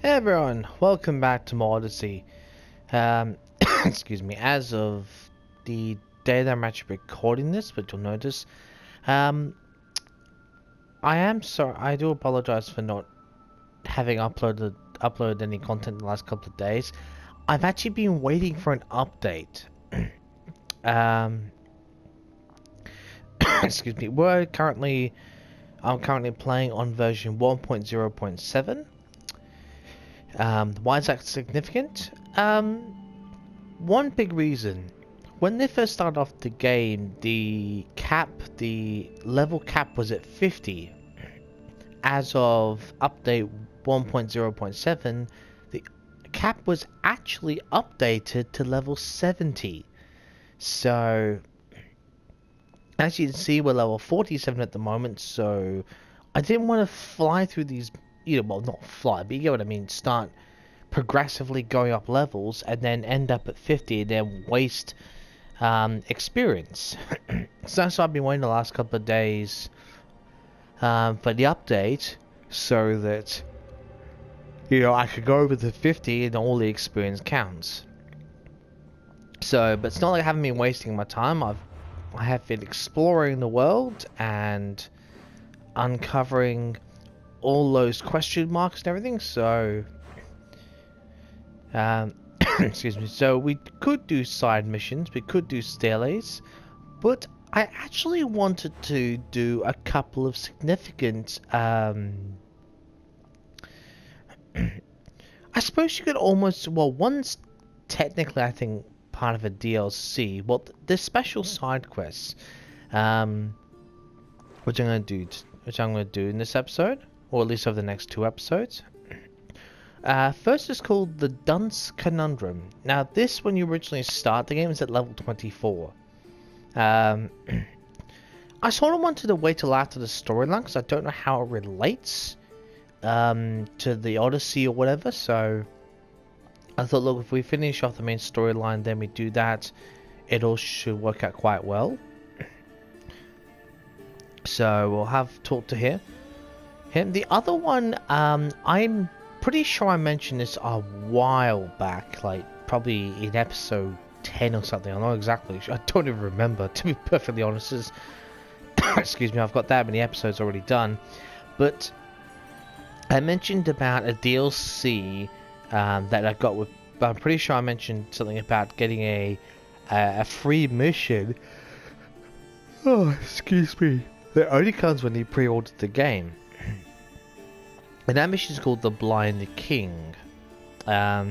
Hey everyone, welcome back to more Odyssey. Um, excuse me, as of the day that I'm actually recording this, but you'll notice, um, I am sorry, I do apologize for not having uploaded any content in the last couple of days. I've actually been waiting for an update. Um, excuse me, I'm currently playing on version 1.0.7. Why is that significant? One big reason. When they first started off the game, the level cap was at 50. As of update 1.0.7, the cap was actually updated to level 70. So, as you can see, we're level 47 at the moment, so I didn't want to fly through these, well, not fly, but you get what I mean, start progressively going up levels and then end up at 50 and then waste experience. So that's why I've been waiting the last couple of days for the update so that I could go over the 50 and all the experience counts. So, but it's not like I haven't been wasting my time. I have been exploring the world and uncovering all those question marks and everything. So, excuse me. So we could do side missions, we could do stelays, but I actually wanted to do a couple of significant. I suppose you could almost. Well, one's technically, I think, part of a DLC. Well, the special side quests, which I'm going to do in this episode, or at least over the next 2 episodes. First is called the Dunce Conundrum. Now, this, when you originally start the game, is at level 24. I sort of wanted to wait till after the storyline, because I don't know how it relates to the Odyssey or whatever, so I thought, look, if we finish off the main storyline, then we do that, it all should work out quite well. So, we'll have talk to him. The other one, I'm pretty sure I mentioned this a while back, like probably in episode 10 or something. I'm not exactly sure. I don't even remember, to be perfectly honest. Excuse me, I've got that many episodes already done. But I mentioned about a DLC that I got with. I'm pretty sure I mentioned something about getting a free mission. Oh, excuse me. That only comes when you pre-ordered the game. And that mission is called The Blind King. I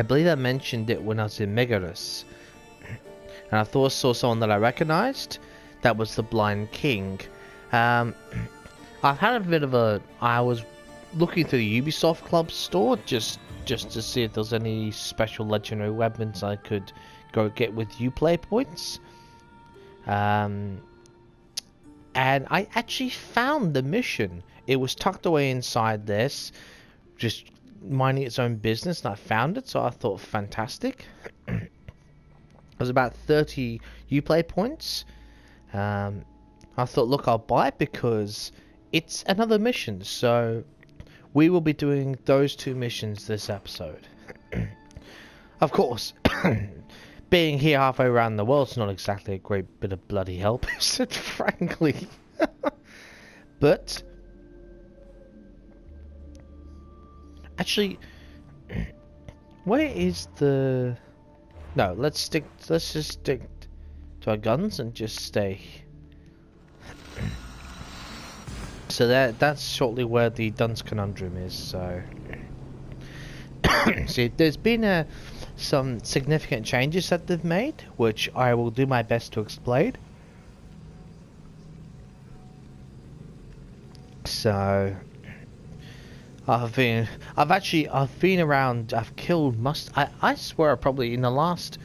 believe I mentioned it when I was in Megarus. And I thought I saw someone that I recognized. That was The Blind King. I've had a bit of a... I was looking through the Ubisoft Club store just to see if there's any special legendary weapons I could go get with Uplay points. And I actually found the mission. It was tucked away inside this, just minding its own business, and I found it, so I thought, fantastic. It was about 30 Uplay points. I thought, look, I'll buy it because it's another mission, so we will be doing those 2 missions this episode. Of course, being here halfway around the world is not exactly a great bit of bloody help, is it, frankly? But actually, where is the... No, let's just stick to our guns and just stay. So that's shortly where the Dunce Conundrum is, so... See, there's been some significant changes that they've made, which I will do my best to explain. So... I've been around, I've killed, I swear probably in the last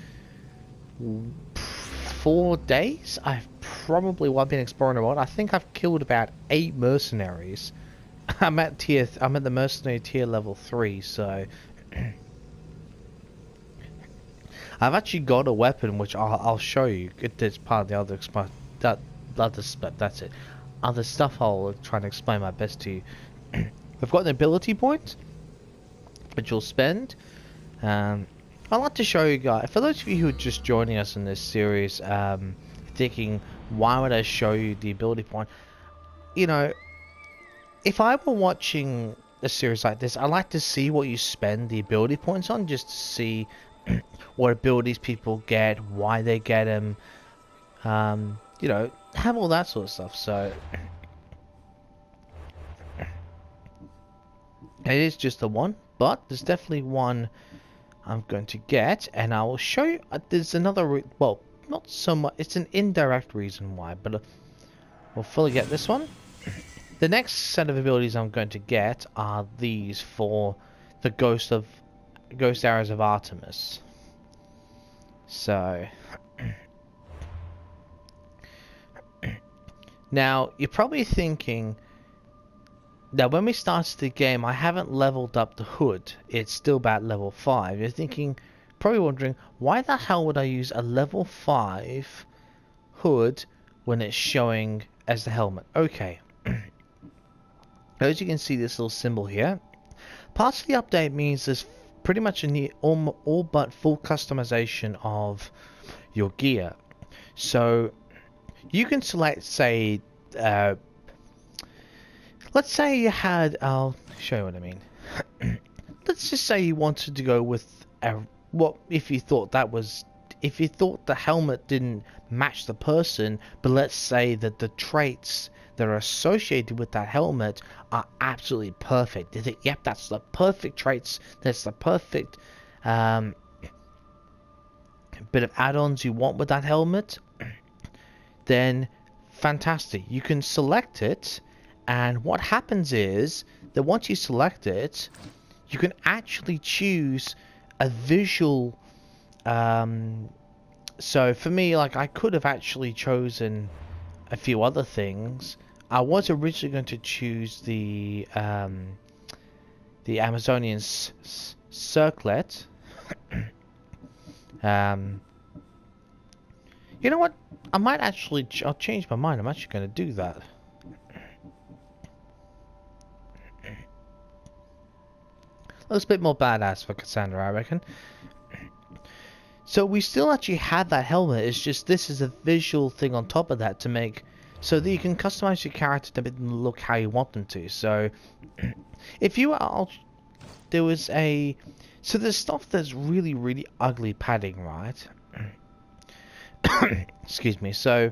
4 days, I've probably, while I've been exploring the world, I think I've killed about 8 mercenaries. I'm at the mercenary tier level 3, so... I've actually got a weapon which I'll show you. It's part of the other that's it. Other stuff I'll try and explain my best to you. I've got an ability point which you'll spend. I'd like to show you guys, for those of you who are just joining us in this series, thinking, why would I show you the ability point? You know, if I were watching a series like this, I like to see what you spend the ability points on, just to see what abilities people get, why they get them, you know, have all that sort of stuff. So it is just the one, but there's definitely one I'm going to get, and I will show you. There's another, well, not so much, it's an indirect reason why, but we'll fully get this one. The next set of abilities I'm going to get are these for the Ghost Arrows of Artemis. So now you're probably thinking that when we started the game, I haven't leveled up the hood. It's still about level 5. You're thinking, probably wondering, why the hell would I use a level 5 hood when it's showing as the helmet? Okay. As you can see, this little symbol here. Part of the update means there's pretty much all but full customization of your gear. So you can select, say, let's say you had, I'll show you what I mean. Let's just say you wanted to go with if you thought the helmet didn't match the person, but let's say that the traits that are associated with that helmet are absolutely perfect. You think, yep, that's the perfect traits, that's the perfect bit of add-ons you want with that helmet, then fantastic. You can select it, and what happens is that once you select it, you can actually choose a visual. So for me, like, I could have actually chosen a few other things. I was originally going to choose the Amazonian circlet. You know what? I might actually. I'll change my mind. I'm actually going to do that. Looks a bit more badass for Cassandra, I reckon. So we still actually have that helmet. It's just this is a visual thing on top of that to make so that you can customize your character to look how you want them to. So if you are, there was a, so there's stuff that's really, really ugly padding, right? Excuse me. So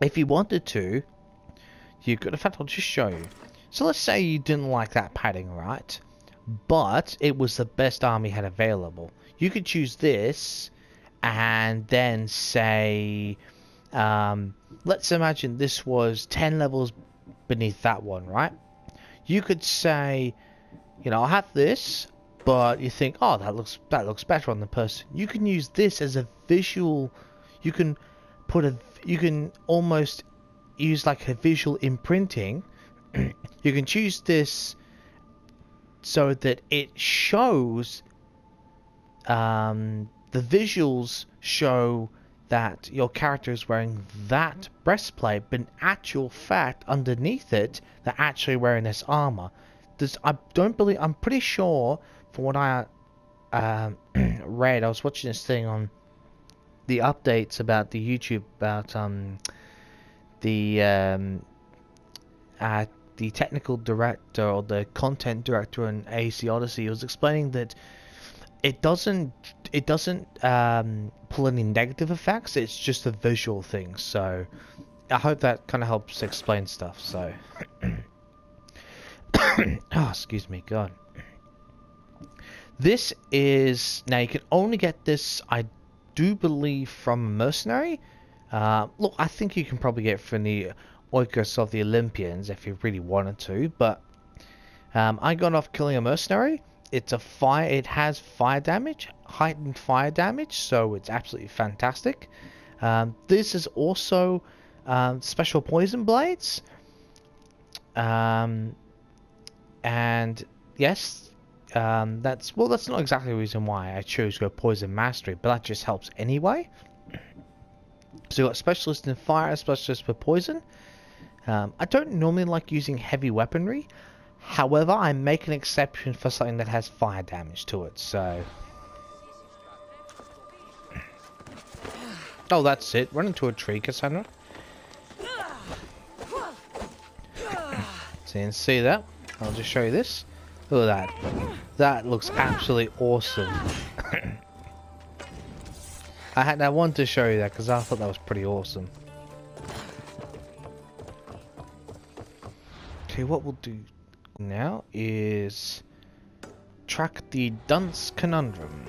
if you wanted to, you could, in fact, I'll just show you. So let's say you didn't like that padding, right? But it was the best army had available. You could choose this, and then say, let's imagine this was 10 levels beneath that one, right? You could say, you know, I'll have this, but you think, oh, that looks better on the person. You can use this as a visual. You can almost use like a visual imprinting. You can choose this so that it shows, the visuals show that your character is wearing that breastplate, but in actual fact underneath it they're actually wearing this armor. I'm pretty sure, from what I read, I was watching this thing on the updates about the YouTube about the technical director or the content director in AC Odyssey was explaining that it doesn't pull any negative effects. It's just a visual thing. So I hope that kind of helps explain stuff. So oh, excuse me, God. This is, now you can only get this, I do believe, from a mercenary. Look, I think you can probably get it from the Oikos of the Olympians if you really wanted to, but I got off killing a mercenary. It has fire damage, heightened fire damage, so it's absolutely fantastic. This is also special poison blades, and yes, that's not exactly the reason why I chose to go poison mastery, but that just helps anyway. So you got specialist in fire, specialist for poison. I don't normally like using heavy weaponry. However, I make an exception for something that has fire damage to it, so... Oh, that's it. Run into a tree, Cassandra. So you can see that. I'll just show you this. Look at that. That looks absolutely awesome. I wanted to show you that because I thought that was pretty awesome. Okay, what we'll do now is track the Dunce Conundrum.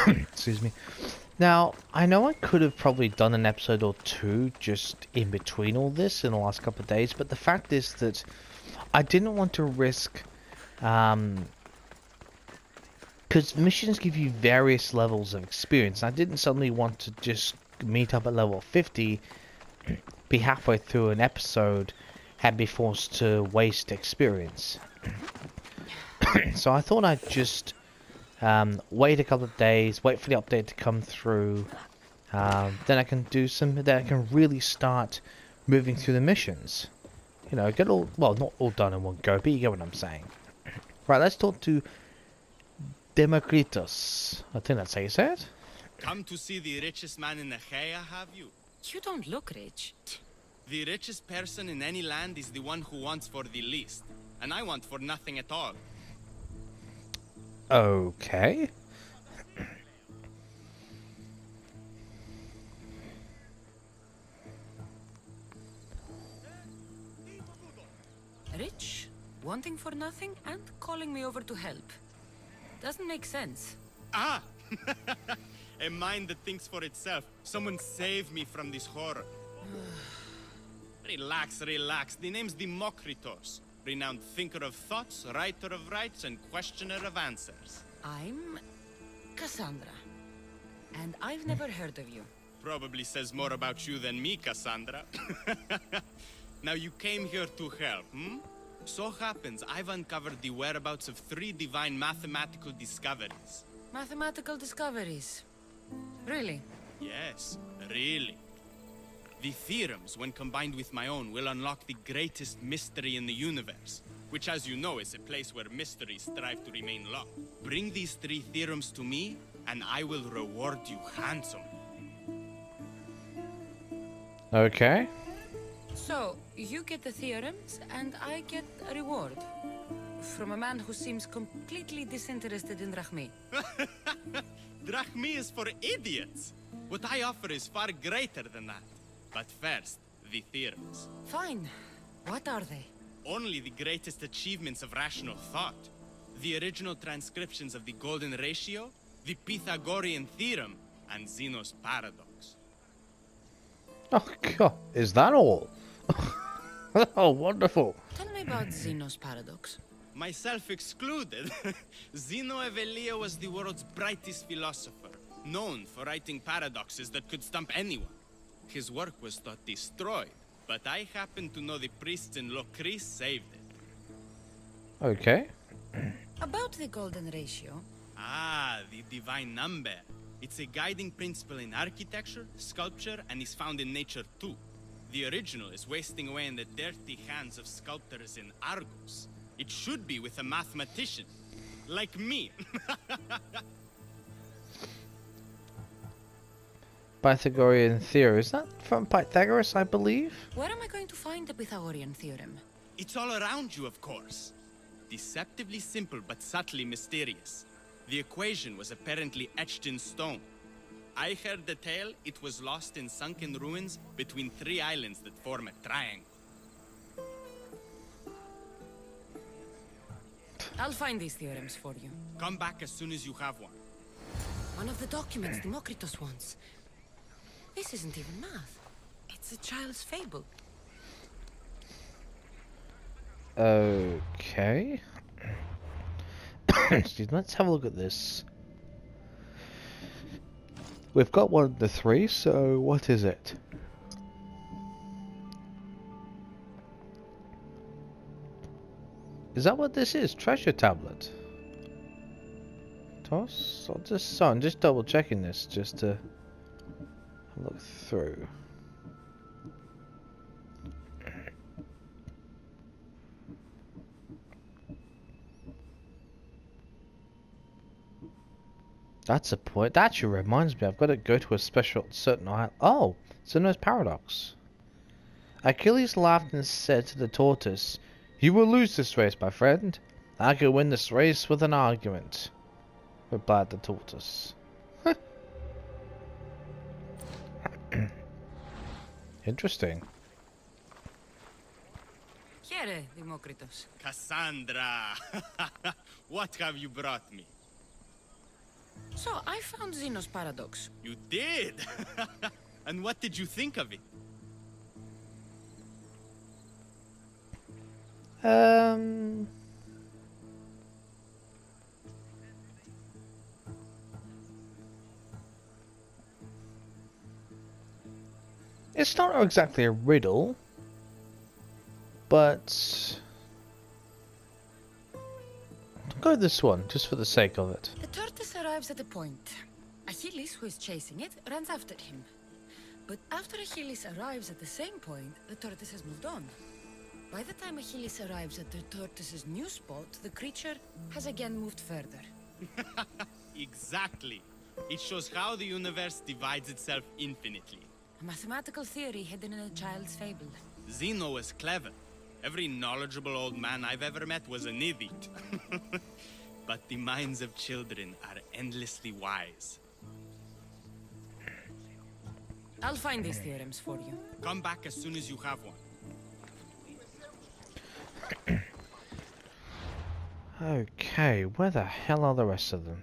Excuse me. Now, I know I could have probably done an episode or two just in between all this in the last couple of days, but the fact is that I didn't want to risk, because missions give you various levels of experience. I didn't suddenly want to just meet up at level 50, be halfway through an episode, and be forced to waste experience. So I thought I'd just wait a couple of days, wait for the update to come through, then I can do then I can really start moving through the missions. You know, get all, well, not all done in one go, but you get what I'm saying. Right, let's talk to Democritus. I think that's how you say it. Come to see the richest man in Achaia, have you? You don't look rich. The richest person in any land is the one who wants for the least, and I want for nothing at all. Okay. Rich, wanting for nothing, and calling me over to help. Doesn't make sense. Ah! A mind that thinks for itself. Someone save me from this horror. Relax, relax. The name's Democritus. Renowned thinker of thoughts, writer of rights, and questioner of answers. I'm Cassandra, and I've never heard of you. Probably says more about you than me, Cassandra. Now you came here to help, hmm? So happens I've uncovered the whereabouts of 3 divine mathematical discoveries. Mathematical discoveries. Really? Yes, really. The theorems, when combined with my own, will unlock the greatest mystery in the universe, which, as you know, is a place where mysteries strive to remain locked. Bring these 3 theorems to me, and I will reward you handsomely. Okay. So, you get the theorems, and I get a reward. From a man who seems completely disinterested in Drachmi. Drachmi is for idiots! What I offer is far greater than that. But first, the theorems. Fine. What are they? Only the greatest achievements of rational thought. The original transcriptions of the Golden Ratio, the Pythagorean Theorem, and Zeno's Paradox. Oh god, is that all? Oh, wonderful. Tell me about Zeno's Paradox. Myself excluded. Zeno of Elea was the world's brightest philosopher, known for writing paradoxes that could stump anyone. His work was thought destroyed, but I happen to know the priests in Locris saved it. Okay. About the golden ratio. Ah, the divine number. It's a guiding principle in architecture, sculpture, and is found in nature too. The original is wasting away in the dirty hands of sculptors in Argos. It should be with a mathematician, like me. Pythagorean theory. Is that from Pythagoras, I believe? Where am I going to find the Pythagorean theorem? It's all around you, of course. Deceptively simple, but subtly mysterious. The equation was apparently etched in stone. I heard the tale it was lost in sunken ruins between 3 islands that form a triangle. I'll find these theorems for you. Come back as soon as you have one. One of the documents Democritus wants. This isn't even math. It's a child's fable. Okay. Excuse me, let's have a look at this. We've got one of the 3, so what is it? Is that what this is? Treasure tablet? Toss? I'm just double checking this just to look through. That's a point. That actually reminds me, I've got to go to a special certain island. Oh, Zeno's paradox. Achilles laughed and said to the tortoise, "You will lose this race, my friend. I can win this race with an argument," replied the tortoise. Interesting. Here, Demokritos. Cassandra! What have you brought me? So, I found Zeno's paradox. You did? And what did you think of it? It's not exactly a riddle, but I'll go this one, just for the sake of it. The tortoise arrives at a point. Achilles, who is chasing it, runs after him. But after Achilles arrives at the same point, the tortoise has moved on. By the time Achilles arrives at the tortoise's new spot, the creature has again moved further. Exactly. It shows how the universe divides itself infinitely. A mathematical theory hidden in a child's fable. Zeno was clever. Every knowledgeable old man I've ever met was an idiot. But the minds of children are endlessly wise. I'll find these theorems for you. Come back as soon as you have one. Okay, where the hell are the rest of them?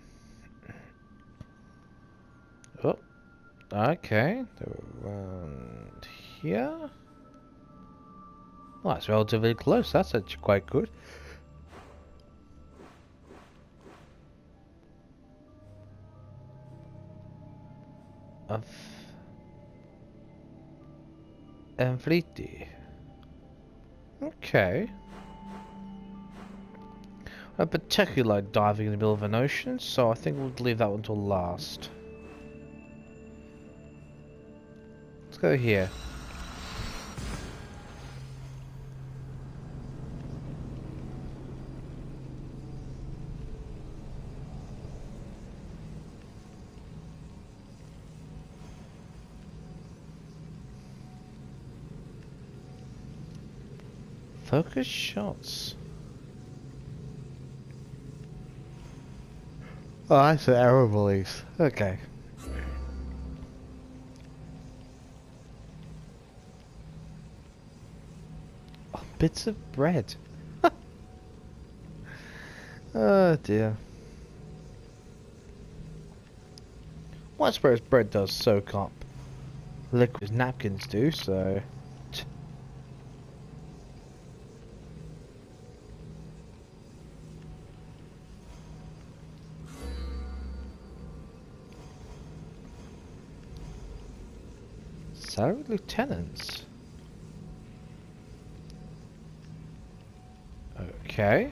Oh, okay, they're around here. Well, that's relatively close, that's actually quite good. Of Enfriti. Okay. I particularly like diving in the middle of an ocean, so I think we'll leave that one till last. Let's go here. Focus shots. Oh, that's an arrow release. Okay. Oh, bits of bread. Oh dear. Well, I suppose bread does soak up liquid as napkins do, so... Salaried lieutenants. Okay.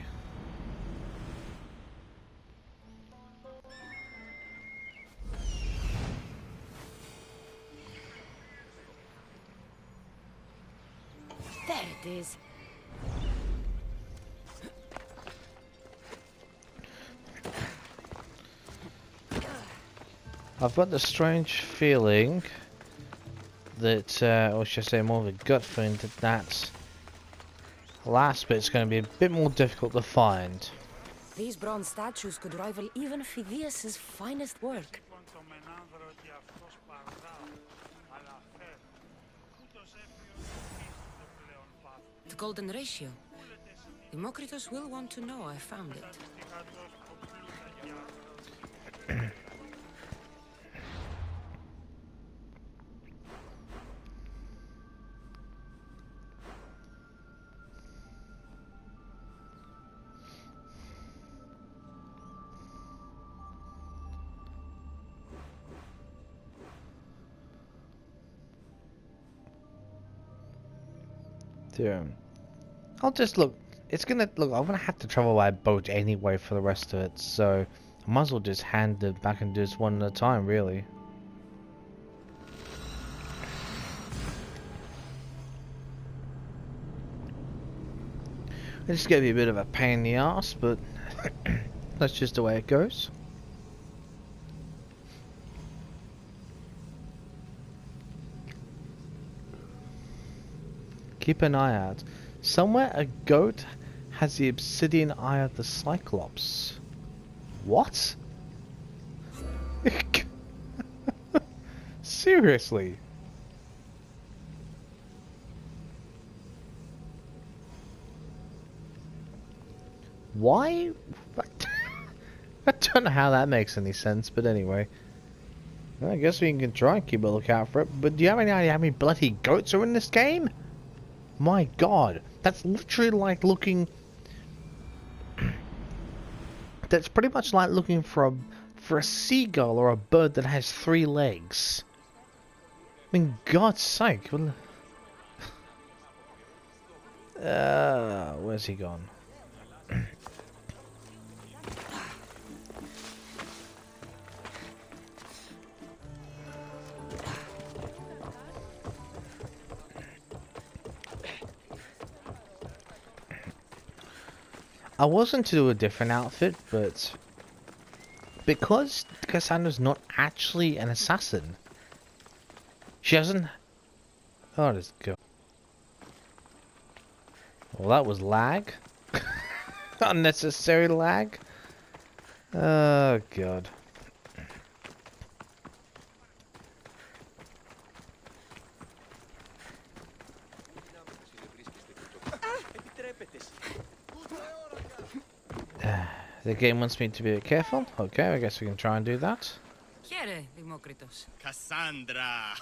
There it is. I've got the strange feeling that, or should I say more of a gut feeling that last bit's going to be a bit more difficult to find. These bronze statues could rival even Phidias's finest work. The golden ratio. Demokritos will want to know I found it. I'll just look. It's gonna look. I'm gonna have to travel by boat anyway for the rest of it, so I might as well just hand it back and do this one at a time, really. It's gonna be a bit of a pain in the ass, but that's just the way it goes. Keep an eye out. Somewhere a goat has the obsidian eye of the Cyclops. What? Seriously? Why? I don't know how that makes any sense, but anyway. I guess we can try and keep a lookout for it, but do you have any idea how many bloody goats are in this game? My god, that's literally like looking... That's pretty much like looking for a seagull or a bird that has 3 legs. I mean, God's sake. Where's he gone? I wasn't to do a different outfit, but because Cassandra's not actually an assassin, she hasn't... Oh, let's go. Well, that was lag. Unnecessary lag. Oh, God. The game wants me to be careful. Okay, I guess we can try and do that. Here, Demokritos. Cassandra!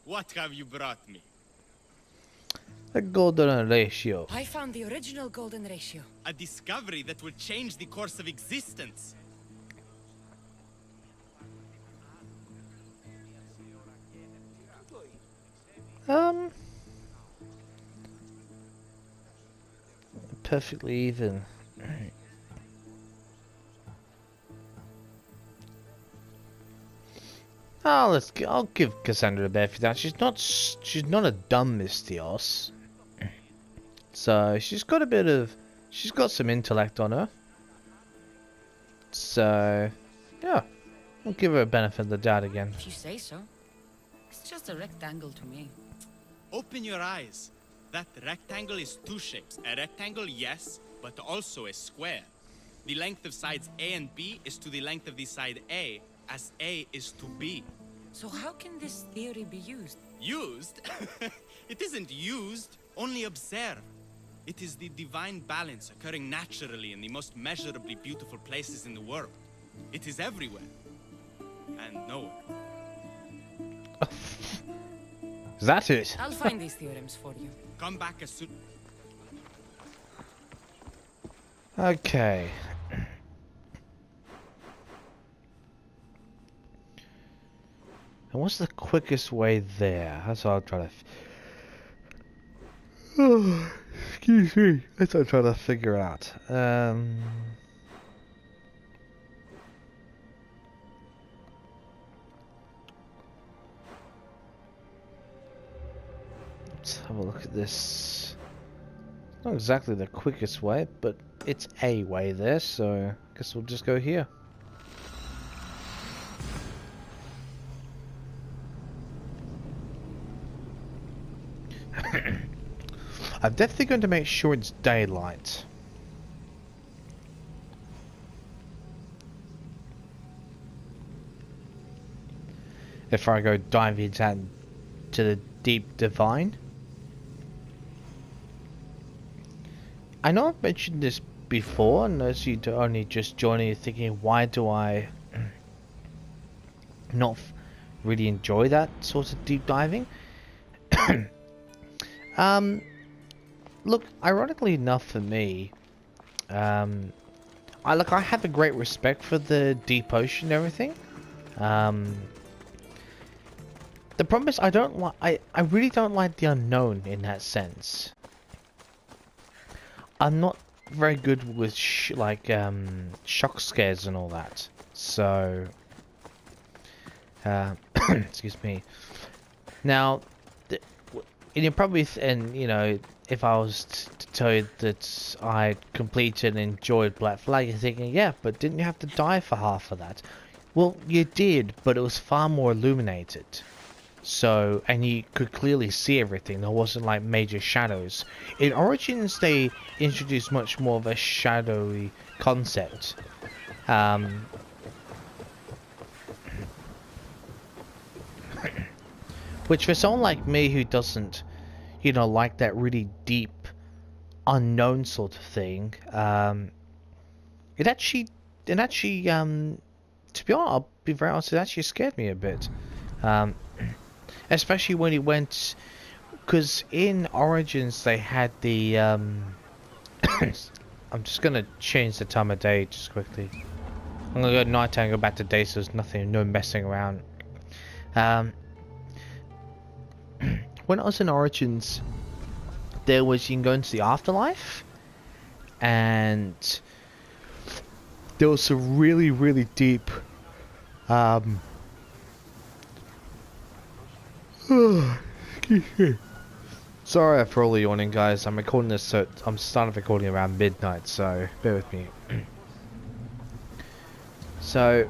What have you brought me? The golden ratio. I found the original golden ratio. A discovery that will change the course of existence. Perfectly even. Oh, I'll give Cassandra a bit for that. She's not a dumb Mystios. So she's got some intellect on her. So yeah, I'll give her a benefit of the doubt again. If you say so. It's just a rectangle to me. Open your eyes. That rectangle is 2 shapes. A rectangle, yes, but also a square. The length of sides A and B is to the length of the side A, as A is to B. So how can this theory be used? Used? It isn't used, only observed. It is the divine balance occurring naturally in the most measurably beautiful places in the world. It is everywhere. And nowhere. Is that it? I'll find these theorems for you. Come back as soon... Okay. And what's the quickest way there? That's what I'll try to... excuse me. That's what I'm trying to figure out. Let's have a look at this. Not exactly the quickest way, but it's a way there, so I guess we'll just go here. I'm definitely going to make sure it's daylight. If I go diving into the deep divine. I know I've mentioned this before, and as you only just joining, you're thinking, why do I not really enjoy that sort of deep diving? Look, ironically enough for me, I have a great respect for the deep ocean and everything. The problem is I really don't like the unknown in that sense. I'm not very good with shock scares and all that. So, excuse me. Now, and you probably if I was to tell you that I completed and enjoyed Black Flag, you're thinking, yeah, but didn't you have to die for half of that? Well, you did, but it was far more illuminated. So, and you could clearly see everything. There wasn't like major shadows. In Origins, they introduced much more of a shadowy concept. Which for someone like me who doesn't, you know, like that really deep, unknown sort of thing, it actually, to be honest, I'll be very honest, it actually scared me a bit. Especially when it went, because in Origins they had the, I'm just gonna change the time of day just quickly. I'm gonna go night and go back to day, so there's nothing, no messing around. When I was in Origins, there was, you can go into the afterlife, and there was some really, really deep, sorry for all the yawning, guys. I'm recording this, so I'm starting recording around midnight, so bear with me. So,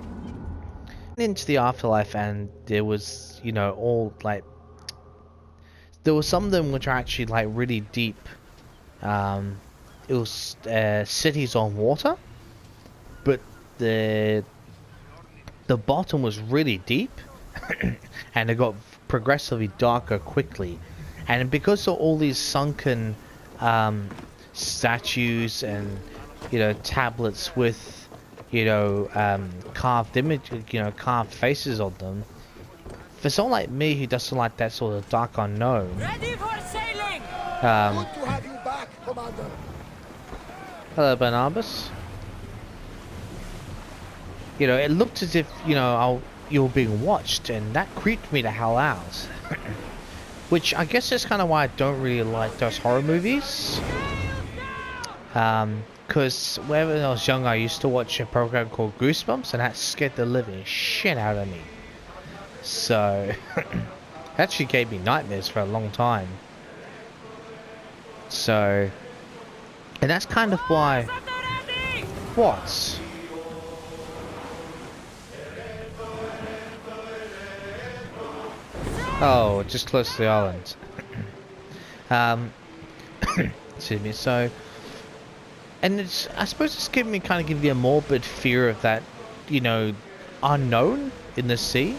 into the afterlife, and there was, you know, all like, there were some of them which are actually like really deep. It was cities on water, but the bottom was really deep, and it got progressively darker quickly. And because of all these sunken statues and, you know, tablets with, you know, carved carved faces on them, for someone like me who doesn't like that sort of dark unknown, Ready for sailing! Good to have you back, Commander. hello Barnabas. You know, it looked as if, you know, you were being watched, and that creeped me the hell out. Which I guess is kind of why I don't really like those horror movies. Because when I was young, I used to watch a program called Goosebumps, and that scared the living shit out of me. So, it actually gave me nightmares for a long time. So, and that's kind of why... What? Oh, just close to the island. Excuse me. So, and it's, I suppose it's giving me a morbid fear of that, you know, unknown in the sea.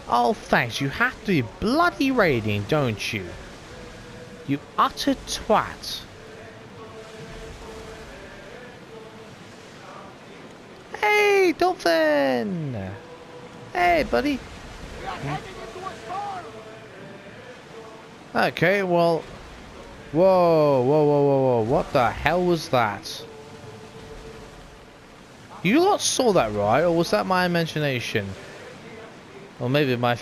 Oh, thanks. You have to be bloody raiding, don't you? You utter twat. Hey, dolphin! Hey, buddy. Okay, well... Whoa, what the hell was that? You lot saw that, right? Or was that my imagination? Or maybe my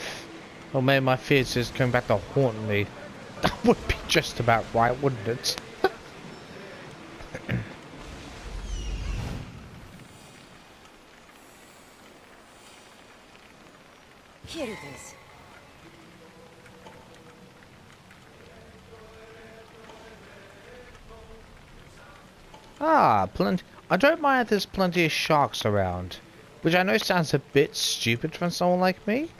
fears is coming back to haunt me. That would be just about right, wouldn't it? Here it is. Ah, plenty. I don't mind if there's plenty of sharks around, which I know sounds a bit stupid from someone like me,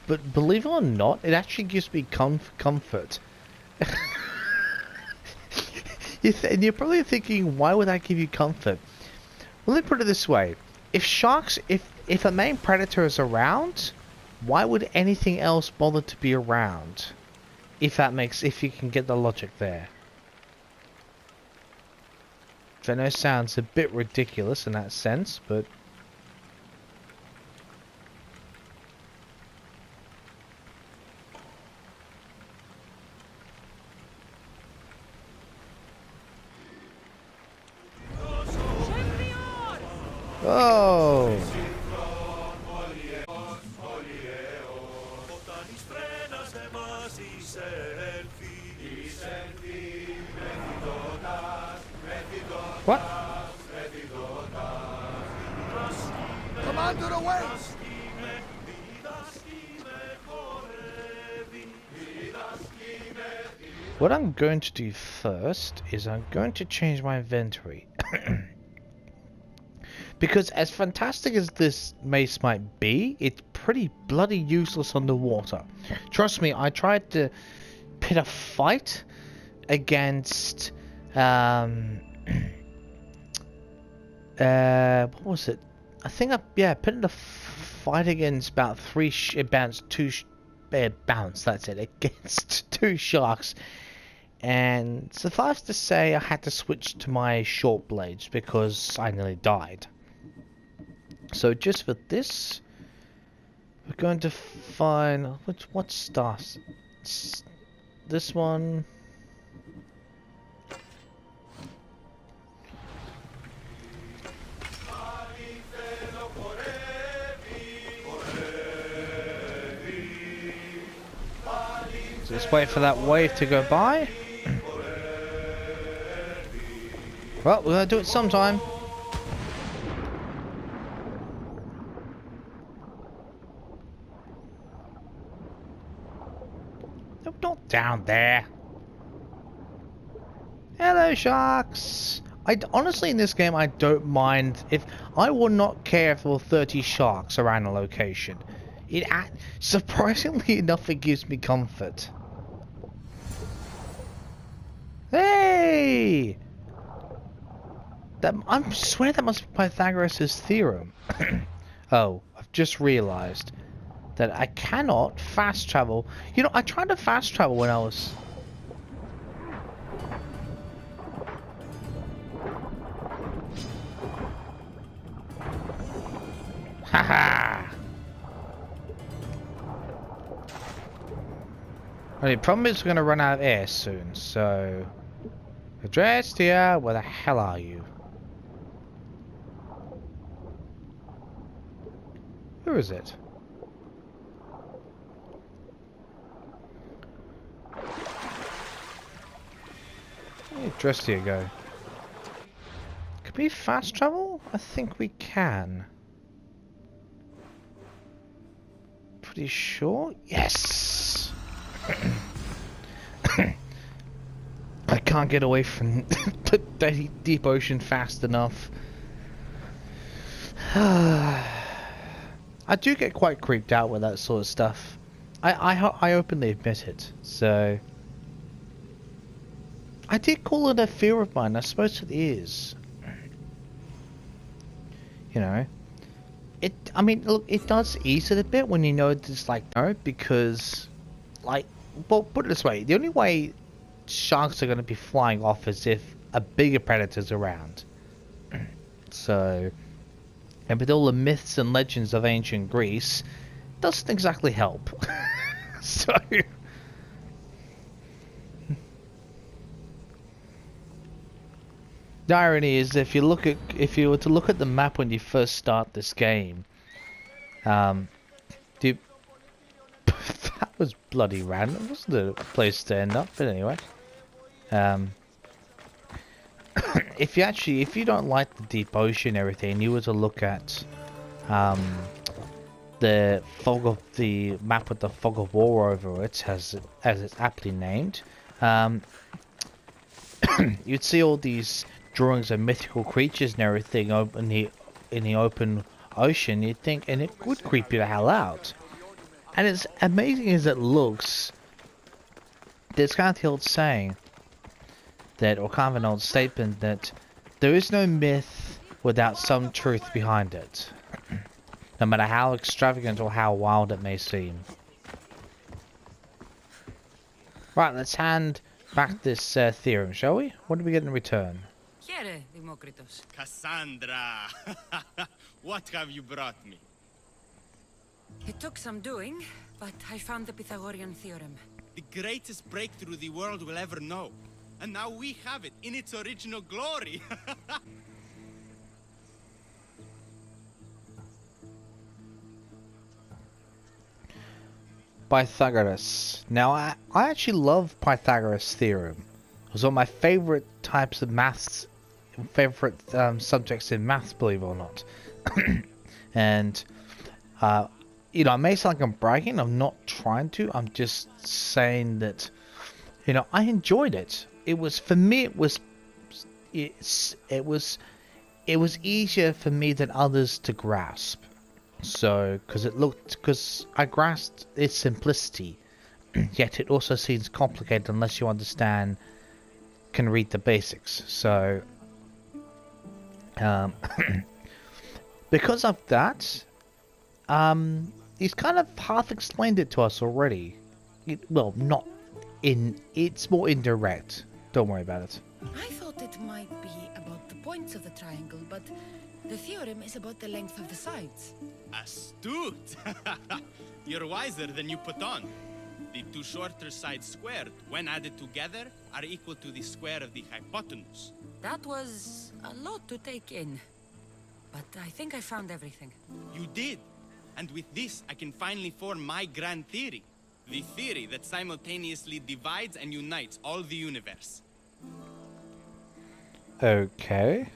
but believe it or not, it actually gives me comfort. And you're probably thinking, why would that give you comfort? Well, let me put it this way: if a main predator is around, why would anything else bother to be around? If you can get the logic there. I know it sounds a bit ridiculous in that sense, but... Oh! What? Commander, away! What I'm going to do first is I'm going to change my inventory. Because as fantastic as this mace might be, it's pretty bloody useless underwater. Trust me, I tried to pit a fight against what was it? I think pitted a fight against about that's it, against 2 sharks. And suffice to say, I had to switch to my short blades because I nearly died. So just for this, we're going to find what stars? This one. So let's wait for that wave to go by. Well, we're going to do it sometime. No, not down there. Hello, sharks. Honestly, in this game, I don't mind if... I will not care if there were 30 sharks around a location. Surprisingly enough, it gives me comfort. Hey! I swear that must be Pythagoras' theorem. Oh, I've just realized that I cannot fast travel. You know, I tried to fast travel when I was... Haha! The problem is we're going to run out of air soon, so... Address here, where the hell are you? Who is it? Where address do you go? Can we fast travel? I think we can. Pretty sure? Yes! I can't get away from the deep ocean fast enough. I do get quite creeped out with that sort of stuff. I openly admit it. So I did call it a fear of mine. I suppose it is. You know, I mean, look, it does ease it a bit when you know it's like no, because, like, well, put it this way: the only way sharks are going to be flying off is if a bigger predator's around. So, and with all the myths and legends of ancient Greece, it doesn't exactly help. So, the irony is, if you were to look at the map when you first start this game, that was bloody random, wasn't it? A place to end up, but anyway. If you don't like the deep ocean and everything, and you were to look at the map with the fog of war over it, as it's aptly named, you'd see all these drawings of mythical creatures and everything in the open ocean. You'd think, and it would creep you the hell out. And as amazing as it looks, there's kind of the old saying that, or kind of an old statement that there is no myth without some truth behind it, no matter how extravagant or how wild it may seem. Right, let's hand back this theorem, shall we? What do we get in return? Here, Demokritos. Cassandra! What have you brought me? It took some doing, but I found the Pythagorean theorem. The greatest breakthrough the world will ever know. And now we have it in its original glory. Pythagoras. Now, I actually love Pythagoras' theorem. It was one of my favorite types of maths, favorite subjects in maths, believe it or not. And, you know, it may sound like I'm bragging. I'm not trying to. I'm just saying that, you know, I enjoyed it. It was, for me, it was easier for me than others to grasp. So, because I grasped its simplicity, yet it also seems complicated unless you can read the basics. So, um, because of that, he's kind of half explained it to us already. Well, not in. It's more indirect. Don't worry about it. I thought it might be about the points of the triangle, but the theorem is about the length of the sides. Astute! You're wiser than you put on. The two shorter sides squared, when added together, are equal to the square of the hypotenuse. That was a lot to take in. But I think I found everything. You did! And with this, I can finally form my grand theory. The theory that simultaneously divides and unites all the universe. Okay.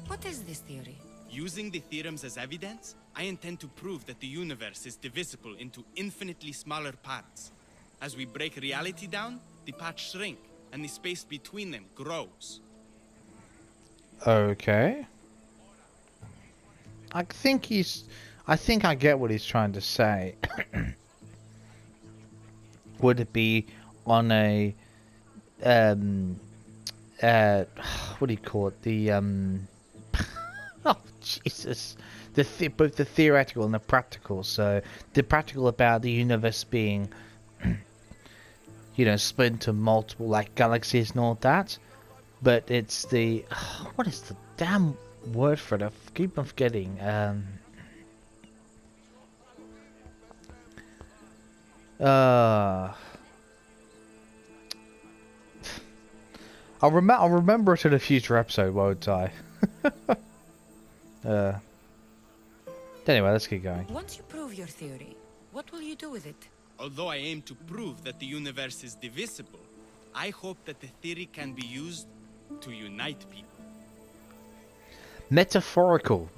What is this theory? Using the theorems as evidence, I intend to prove that the universe is divisible into infinitely smaller parts. As we break reality down, the parts shrink, and the space between them grows. Okay. I think I get what he's trying to say. Would it be on a what do you call it? The oh Jesus. Both the theoretical and the practical. So the practical about the universe being split into multiple like galaxies and all that. But it's the what is the damn word for it? I keep on forgetting. I'll remember it in a future episode, won't I? Anyway, let's keep going. Once you prove your theory, what will you do with it? Although I aim to prove that the universe is divisible, I hope that the theory can be used to unite people. Metaphorical.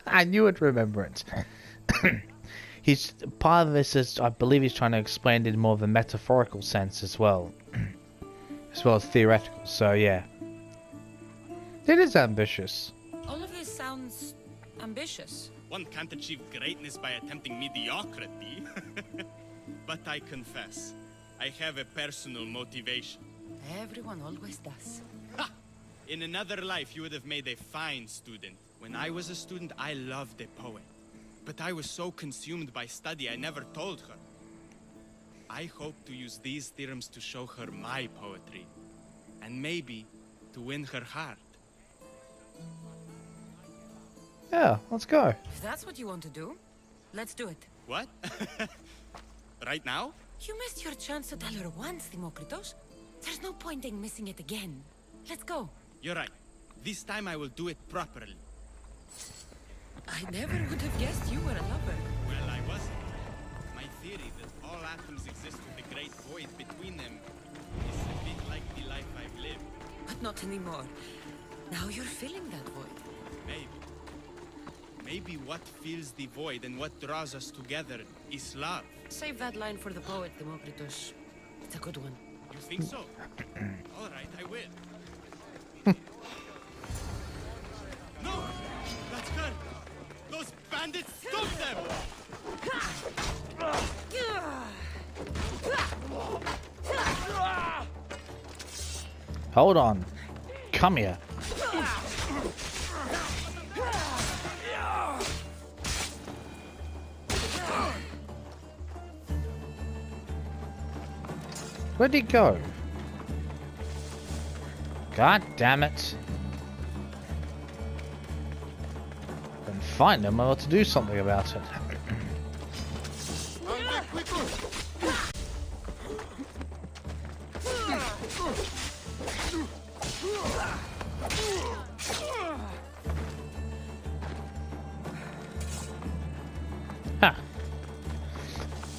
I knew I'd remember it. He's part of this is, I believe, he's trying to explain it in more of a metaphorical sense as well, as well as theoretical. So yeah, it is ambitious. All of this sounds ambitious. One can't achieve greatness by attempting mediocrity. But I confess, I have a personal motivation. Everyone always does. Ha! In another life, you would have made a fine student. When I was a student, I loved a poet. But I was so consumed by study, I never told her. I hope to use these theorems to show her my poetry. And maybe to win her heart. Yeah, let's go. If that's what you want to do, let's do it. What? Right now? You missed your chance to tell her once, Demokritos. There's no point in missing it again. Let's go. You're right. This time I will do it properly. I never would have guessed you were a lover. Well, I wasn't. My theory that all atoms exist with a great void between them is a bit like the life I've lived. But not anymore. Now you're filling that void. Maybe. Maybe what fills the void and what draws us together is love. Save that line for the poet, Demokritos. It's a good one. You think so? All right, I will. No! That's her! Those bandits, stop them! Hold on. Come here. Where'd he go? God damn it. And find him, I ought to do something about it. Ha!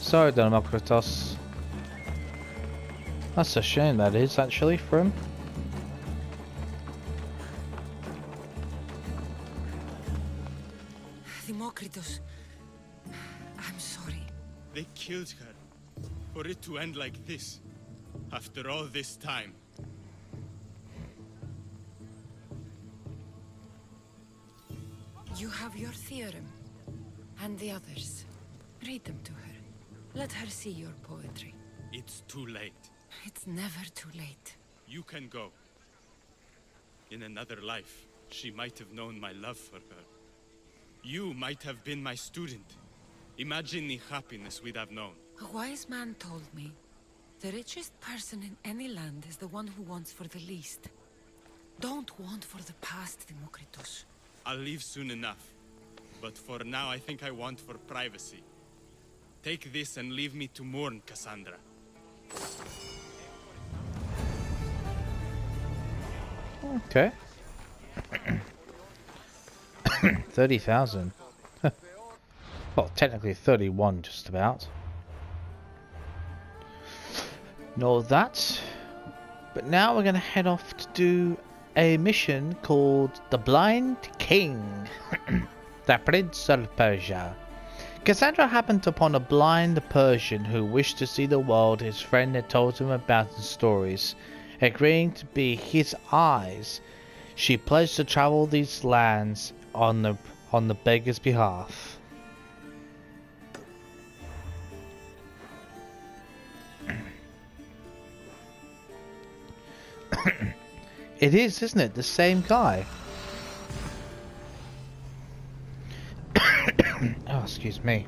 Sorry, Demokritos. That's a shame, that is, actually, for him. Demokritos, I'm sorry. They killed her. For it to end like this. After all this time. You have your theorem. And the others. Read them to her. Let her see your poetry. It's too late. It's never too late. You can go. In another life, she might have known my love for her. You might have been my student. Imagine the happiness we'd have known. A wise man told me, the richest person in any land is the one who wants for the least. Don't want for the past, Democritus. I'll leave soon enough. But for now, I think I want for privacy. Take this and leave me to mourn, Cassandra. Okay. 30,000. Well, technically 31 just about. Know that. But now we're going to head off to do a mission called The Blind King. The Prince of Persia. Cassandra happened upon a blind Persian who wished to see the world his friend had told him about in stories. Agreeing to be his eyes, she pledged to travel these lands on the beggar's behalf. It is, isn't it? The same guy. Oh, excuse me.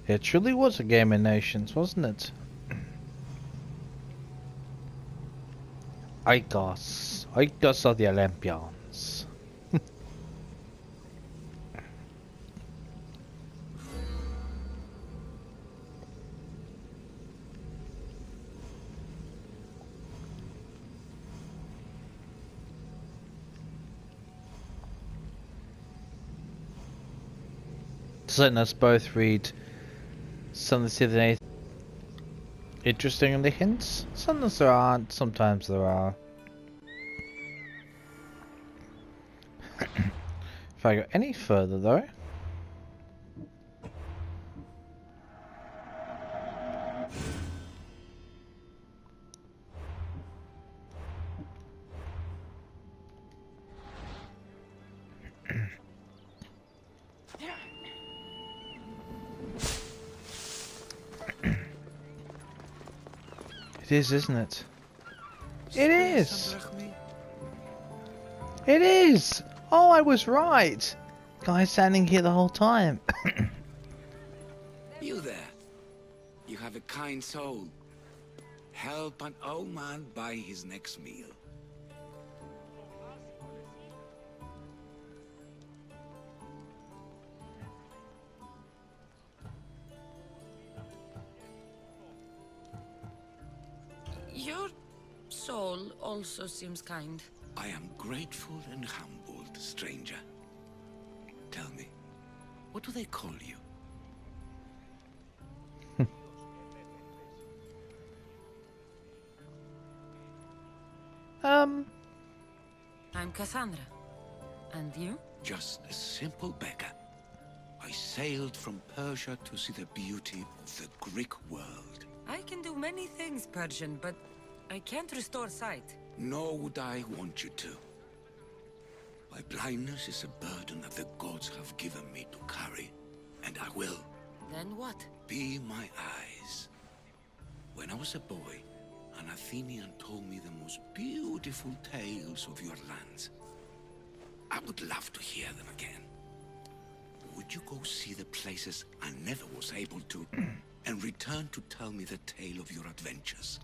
It truly was a game of nations, wasn't it? Icos of the Olympians. Letting us both read something to anything interesting in the hints. Sometimes there aren't, sometimes there are. If I go any further though. It is, isn't it? It is! It is! Oh, I was right! Guy's standing here the whole time. You there. You have a kind soul. Help an old man buy his next meal. Your soul also seems kind. I am grateful and humbled, stranger. Tell me, what do they call you? I'm Cassandra. And you? Just a simple beggar. I sailed from Persia to see the beauty of the Greek world. I can do many things, Persian, but I can't restore sight. Nor would I want you to. My blindness is a burden that the gods have given me to carry, and I will. Then what? Be my eyes. When I was a boy, an Athenian told me the most beautiful tales of your lands. I would love to hear them again. Would you go see the places I never was able to, and return to tell me the tale of your adventures?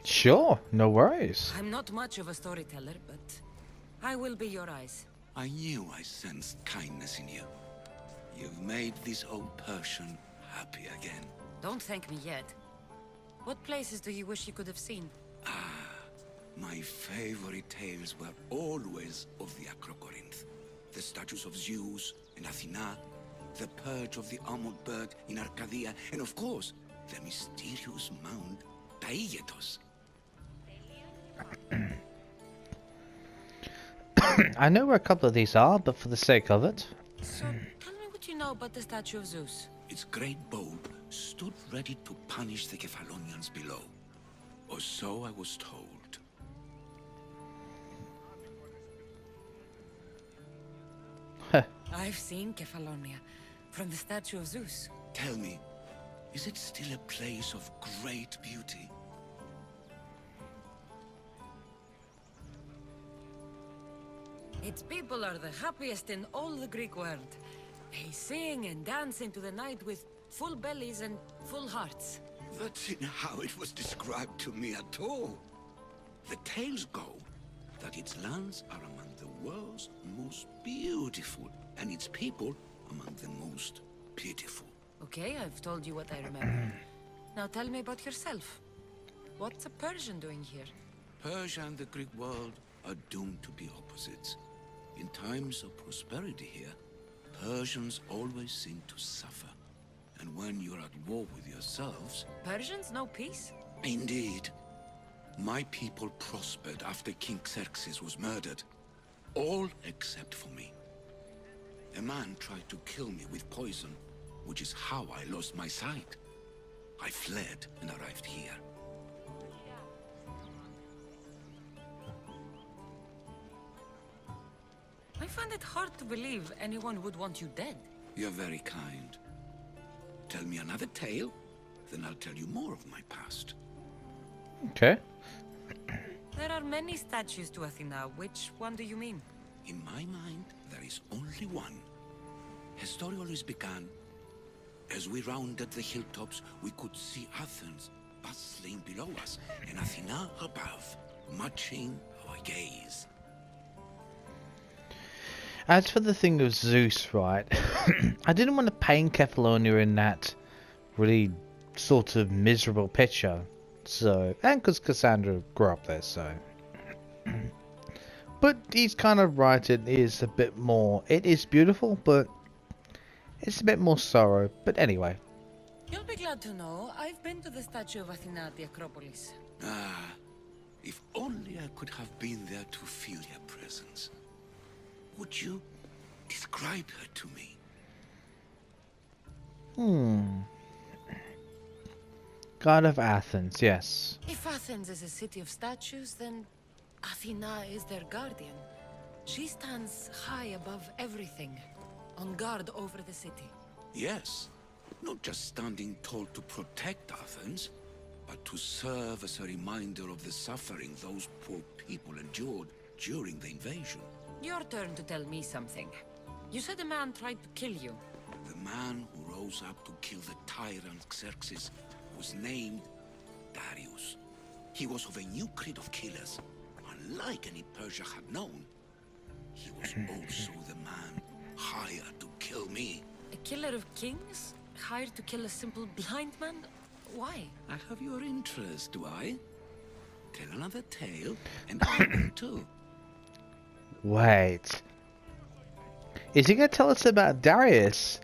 Sure, no worries. I'm not much of a storyteller, but I will be your eyes. I knew I sensed kindness in you. You've made this old Persian happy again. Don't thank me yet. What places do you wish you could have seen? My favorite tales were always of the Acrocorinth. The statues of Zeus and Athena, the purge of the armored bird in Arcadia, and of course, the mysterious mound Taigetos. I know where a couple of these are, but for the sake of it. So, tell me what you know about the statue of Zeus. Its great bulb stood ready to punish the Kephalonians below. Or so I was told. I've seen Kephallonia from the statue of Zeus. Tell me, is it still a place of great beauty? Its people are the happiest in all the Greek world. They sing and dance into the night with full bellies and full hearts. That's not how it was described to me at all. The tales go that its lands are among the world's most beautiful, and its people among the most pitiful. Okay, I've told you what I remember. Now tell me about yourself. What's a Persian doing here? Persia and the Greek world are doomed to be opposites. In times of prosperity here, Persians always seem to suffer. And when you're at war with yourselves... Persians know peace? Indeed. My people prospered after King Xerxes was murdered. All except for me. A man tried to kill me with poison, which is how I lost my sight. I fled and arrived here. I find it hard to believe anyone would want you dead. You're very kind. Tell me another tale, then I'll tell you more of my past. Okay. There are many statues to Athena. Which one do you mean? In my mind, there is only one. Her story always began. As we rounded the hilltops, we could see Athens bustling below us, and Athena above, matching our gaze. As for the thing of Zeus, right, I didn't want to paint Kephallonia in that really sort of miserable picture. So, and because Cassandra grew up there, so. But he's kind of right, it is a bit more, it is beautiful, but it's a bit more sorrow. But anyway. You'll be glad to know I've been to the statue of Athena at the Acropolis. Ah, if only I could have been there to feel her presence. Would you describe her to me? God of Athens, yes. If Athens is a city of statues, then Athena is their guardian. She stands high above everything, on guard over the city. Yes, not just standing tall to protect Athens, but to serve as a reminder of the suffering those poor people endured during the invasion. Your turn to tell me something. You said a man tried to kill you. The man who rose up to kill the tyrant Xerxes was named Darius. He was of a new creed of killers, unlike any Persia had known. He was also the man hired to kill me. A killer of kings? Hired to kill a simple blind man? Why? I have your interest, do I? Tell another tale, and I will too. Wait. Is he going to tell us about Darius?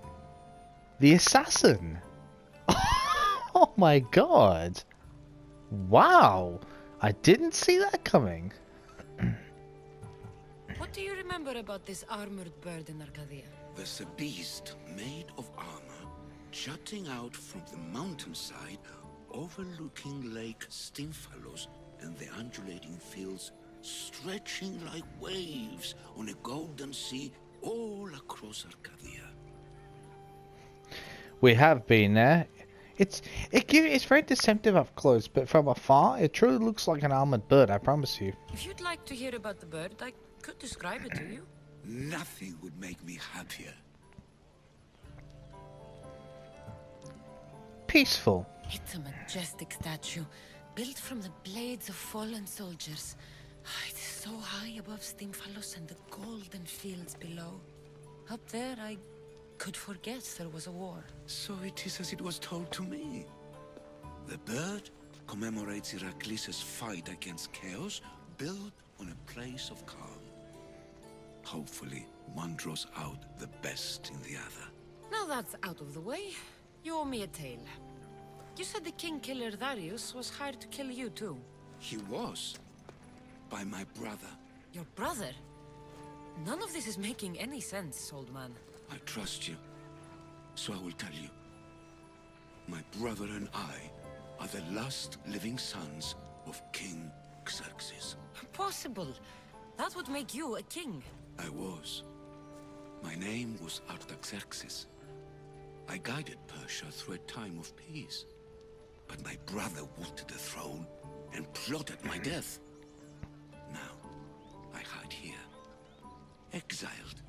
The assassin? Oh my god. Wow. I didn't see that coming. What do you remember about this armored bird in Arcadia? There's a beast made of armor jutting out from the mountainside overlooking Lake Stymphalos and the undulating fields stretching like waves on a golden sea all across Arcadia. We have been there. It's very deceptive up close, but from afar, it truly looks like an armored bird, I promise you. If you'd like to hear about the bird, I could describe it to you. Nothing would make me happier. Peaceful. It's a majestic statue, built from the blades of fallen soldiers. It's so high above Stymphalos and the golden fields below. Up there, I could forget there was a war. So it is as it was told to me. The bird commemorates Heracles' fight against chaos build on a place of calm. Hopefully, one draws out the best in the other. Now that's out of the way, you owe me a tale. You said the king killer Darius was hired to kill you too. He was. By my brother. Your brother? None of this is making any sense, old man. I trust you, so I will tell you. My brother and I are the last living sons of King Xerxes. Impossible. That would make you a king. I was. My name was Artaxerxes. I guided Persia through a time of peace. But my brother wanted the throne and plotted my death. Now, I hide here, exiled,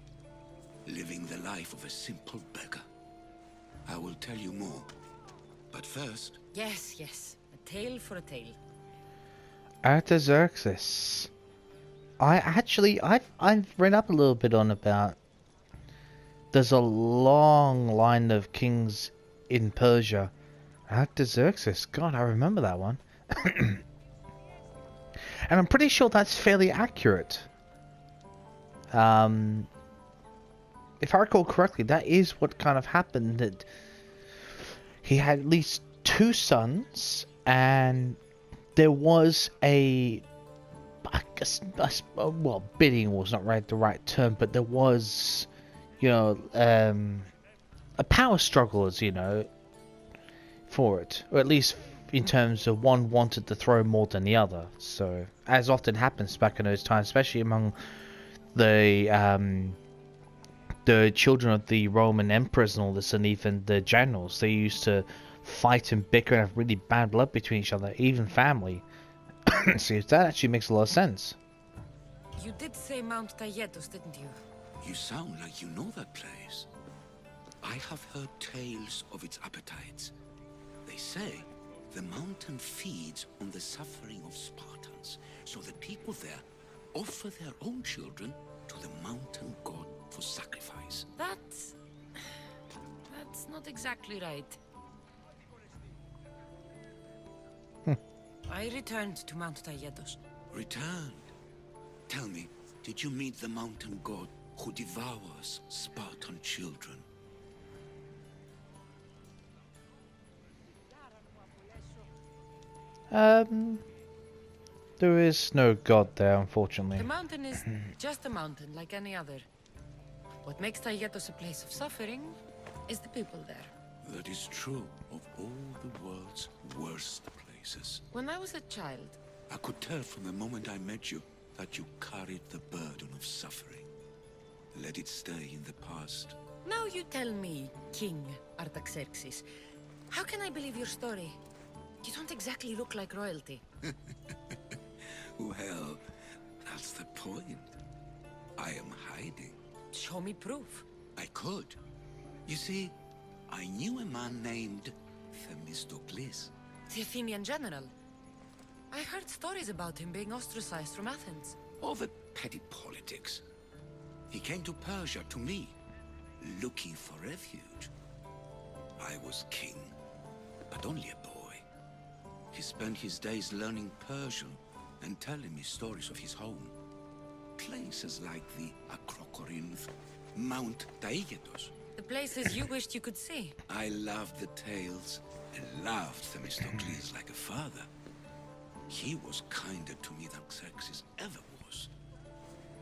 living the life of a simple beggar. I will tell you more, but first... Yes, yes. A tale for a tale. Artaxerxes. I've read up a little bit on about. There's a long line of kings in Persia. Artaxerxes. God, I remember that one. And I'm pretty sure that's fairly accurate. If I recall correctly, that is what kind of happened. That he had at least 2 sons, and there was a, I guess, well, bidding was not the right term, but there was, you know, a power struggle, as you know, for it, or at least in terms of one wanted the throne more than the other. So, as often happens back in those times, especially among the children of the Roman emperors and all this, and even the generals, they used to fight and bicker and have really bad blood between each other, even family. See, that actually makes a lot of sense. You did say Mount Taygetos, didn't you? You sound like you know that place. I have heard tales of its appetites. They say the mountain feeds on the suffering of Spartans, so the people there offer their own children to the mountain god for sacrifice. That's not exactly right. I returned to Mount Taygetos. Returned? Tell me, did you meet the mountain god who devours Spartan children? There is no god there, unfortunately. The mountain is just a mountain like any other. What makes Taygetos a place of suffering is the people there. That is true of all the world's worst places. When I was a child, I could tell from the moment I met you that you carried the burden of suffering. Let it stay in the past. now you tell me, King Artaxerxes, how can I believe your story? You don't exactly look like royalty. Well, that's the point. I am hiding. Show me proof. I could. You see, I knew a man named Themistocles. The Athenian general. I heard stories about him being ostracized from Athens. Over petty politics. He came to Persia to me, looking for refuge. I was king, but only a boy. He spent his days learning Persian and telling me stories of his home. Places like the Acrocorinth, Mount Taygetos. The places you wished you could see. I loved the tales and loved Themistocles like a father. He was kinder to me than Xerxes ever was.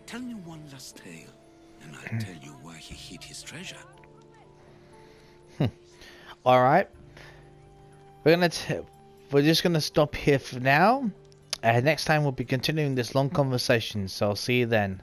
Tell me one last tale, and I'll tell you where he hid his treasure. All right, we're just gonna stop here for now. Next time we'll be continuing this long conversation. So I'll see you then.